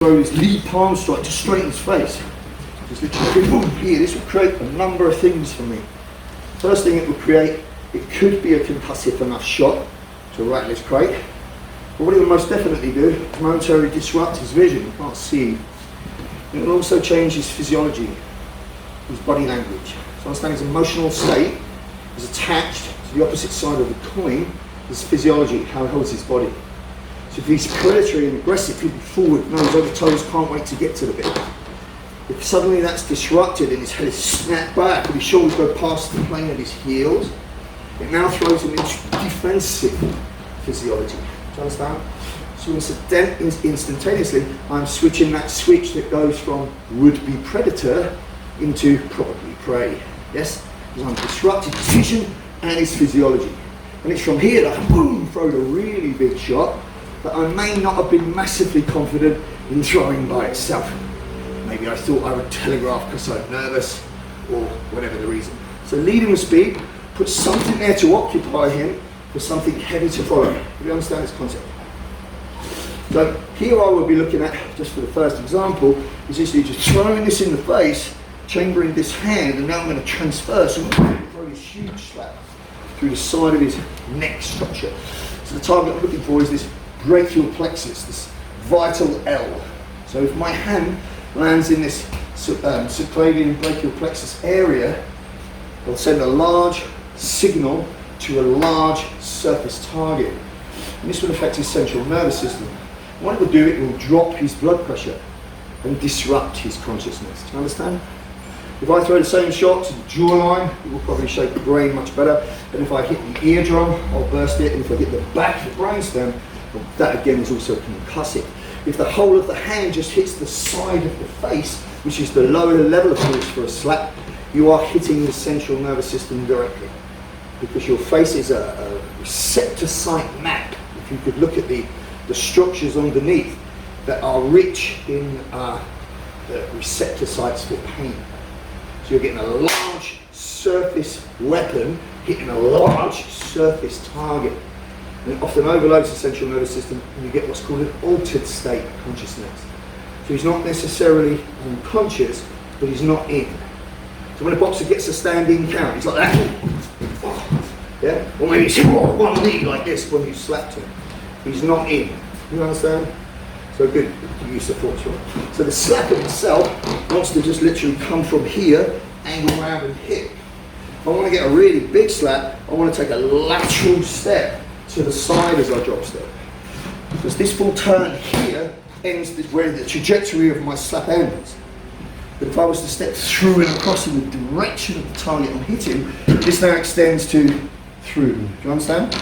throw this lead palm strike just straight in his face. Just literally boom, here. This will create a number of things for me. First thing it will create, it could be a concussive enough shot to rattle his crate. But what it will most definitely do is momentarily disrupt his vision. You can't see. It will also change his physiology, his body language. So understand his emotional state is attached to the opposite side of the coin, his physiology, how he holds his body. So if he's predatory and aggressive, he'll be forward, nose over toes, can't wait to get to the bit. If suddenly that's disrupted and his head is snapped back and his shoulders go past the plane of his heels, it now throws him into defensive physiology. Do you understand? So instantaneously, I'm switching that switch that goes from would-be predator into probably prey. Yes? Because I'm disrupting his vision and his physiology. And it's from here that I boom, throw the really big shot that I may not have been massively confident in throwing by itself. Maybe I thought I would telegraph because I'm nervous or whatever the reason. So leading with speed, put something there to occupy him for something heavy to follow. Do you understand this concept? So here I will be looking at, just for the first example, is actually just throwing this in the face, chambering this hand, and now I'm going to transverse and throw this huge slap through the side of his neck structure. So the target I'm looking for is this brachial plexus, this vital L. So if my hand lands in this subclavian brachial plexus area, it'll send a large signal to a large surface target. And this will affect his central nervous system. What it will do, it will drop his blood pressure and disrupt his consciousness. Do you understand? If I throw the same shot to the jawline, it will probably shake the brain much better. And if I hit the eardrum, I'll burst it. And if I hit the back of the brainstem, well, that again is also concussive. If the whole of the hand just hits the side of the face, which is the lower level of force for a slap, you are hitting the central nervous system directly. Because your face is a receptor site map. If you could look at the structures underneath that are rich in the receptor sites for pain. So you're getting a large surface weapon hitting a large surface target. And it often overloads the central nervous system and you get what's called an altered state of consciousnness. So he's not necessarily unconscious, but he's not in. So when a boxer gets a standing count, he's like that. Yeah? Or maybe he's one knee like this when you slapped him. He's not in. You understand? So good use of force. So the slap in itself wants to just literally come from here, angle around and hit. If I want to get a really big slap, I want to take a lateral step to the side as I drop step. Because this full turn here ends where the trajectory of my slap ends. But if I was to step through and across in the direction of the target I'm hitting, this now extends to through. Do you understand?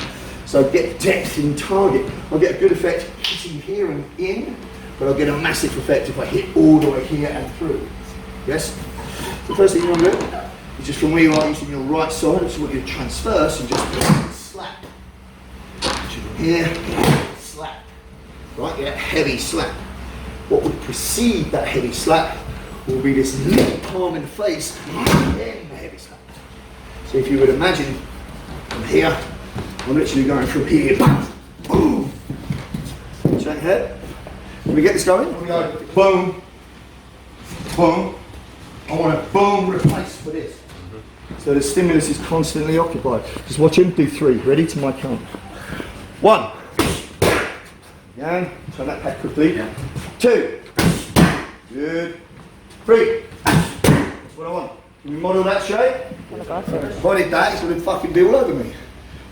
So get depth in target. I'll get a good effect hitting here and in, but I'll get a massive effect if I hit all the way here and through. Yes? The first thing you want to do is just from where you are using your right side, I just want you to transverse and just slap. Here, slap. Right, yeah, heavy slap. What would precede that heavy slap will be this little palm in the face, and then the heavy slap. So if you would imagine from here, I'm literally going from here, boom. Check head. Can we get this going? We go boom, boom. I want to boom replace for this. So the stimulus is constantly occupied. Just watch him do 3. Ready to my count. 1. Yeah. Turn that back quickly. Yeah. 2. Good. 3. That's what I want. Can we model that shape? If I did that, it's going to fucking be all over me.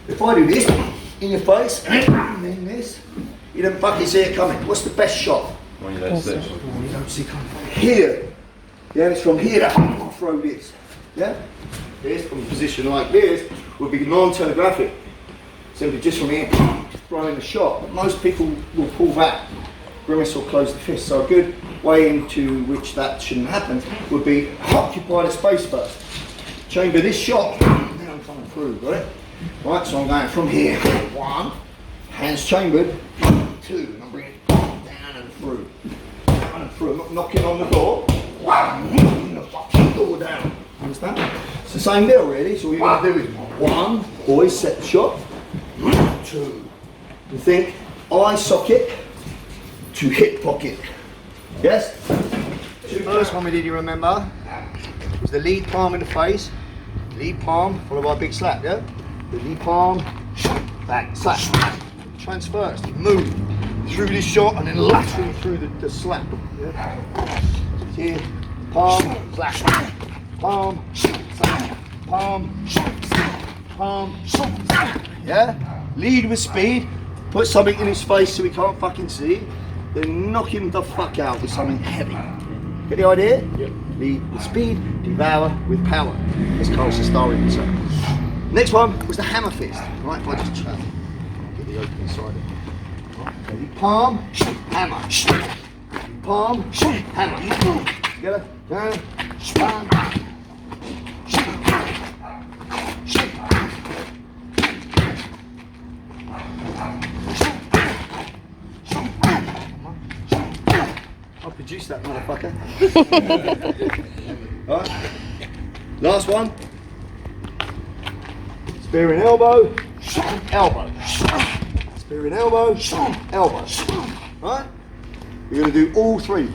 If I do this, in your face, and then this, you don't fucking see it coming. What's the best shot? When you don't see it. You don't see it coming. Here. Yeah, it's from here that I'll throw this. Yeah? This, from a position like this, would be non-telegraphic. Simply just from here, throwing a shot. But most people will pull back, grimace or close the fist. So a good way into which that shouldn't happen would be occupy the space first. Chamber this shot, and then I'm coming through, got it? Right, so I'm going from here. 1, hands chambered. 2, and I'm bringing it down and through. Down and through. I'm not knocking on the door. Knocking the fucking door down. Understand? It's the same deal really. So what you're going to do is 1, always set the shot. 2. You think eye socket to hip pocket. Yes? First one we did, you remember, was the lead palm in the face. Lead palm, followed by a big slap, yeah? The lead palm, back, slap. Transfers, move through this shot and then laterally through the slap. Yeah? Here, palm, slap, palm, slap, palm, slap, palm, slap. Yeah? Lead with speed, put something in his face so he can't fucking see, then knock him the fuck out with something heavy. Get the idea? Yep. Lead with speed, devour with power. As Carl Cestari would say. Next one was the hammer fist. Right, if I just try. Get the opening side. Right, okay. Palm, hammer. Palm, hammer. Together. Down. Palm. I'll produce that motherfucker. Alright. Last one. Spear in elbow, elbow. Spear in elbow, elbow. Right? You're going to do all three.